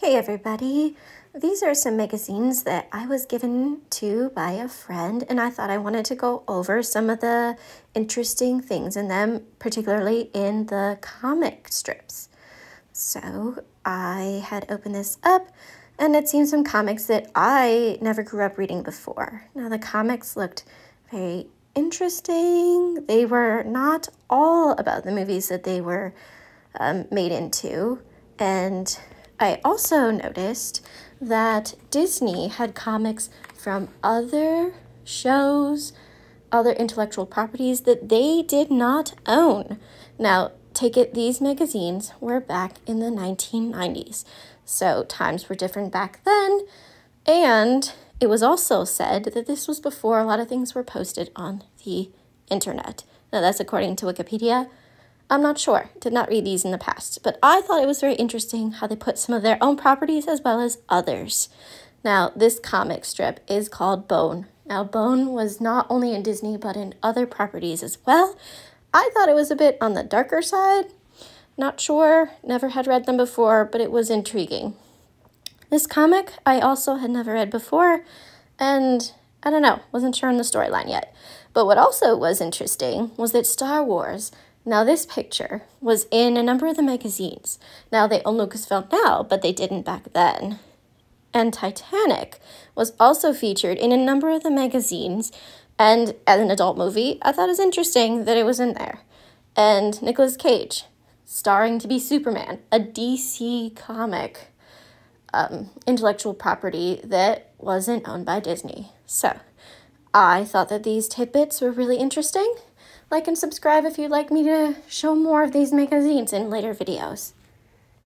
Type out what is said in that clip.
Hey everybody, these are some magazines that I was given to by a friend, and I thought I wanted to go over some of the interesting things in them, particularly in the comic strips. So I had opened this up and it seemed some comics that I never grew up reading before. Now the comics looked very interesting. They were not all about the movies that they were made into, and I also noticed that Disney had comics from other shows, other intellectual properties that they did not own. Now, take it, these magazines were back in the 1990s, so times were different back then, and it was also said that this was before a lot of things were posted on the internet. Now, that's according to Wikipedia. I'm not sure, did not read these in the past, but I thought it was very interesting how they put some of their own properties as well as others. Now, this comic strip is called Bone. Now, Bone was not only in Disney, but in other properties as well. I thought it was a bit on the darker side. Not sure, never had read them before, but it was intriguing. This comic I also had never read before, and I don't know, wasn't sure on the storyline yet. But what also was interesting was that Star Wars, now this picture, was in a number of the magazines. Now they own Lucasfilm now, but they didn't back then. And Titanic was also featured in a number of the magazines, and as an adult movie, I thought it was interesting that it was in there. And Nicolas Cage, starring to be Superman, a DC comic intellectual property that wasn't owned by Disney. So I thought that these tidbits were really interesting. Like and subscribe if you'd like me to show more of these magazines in later videos.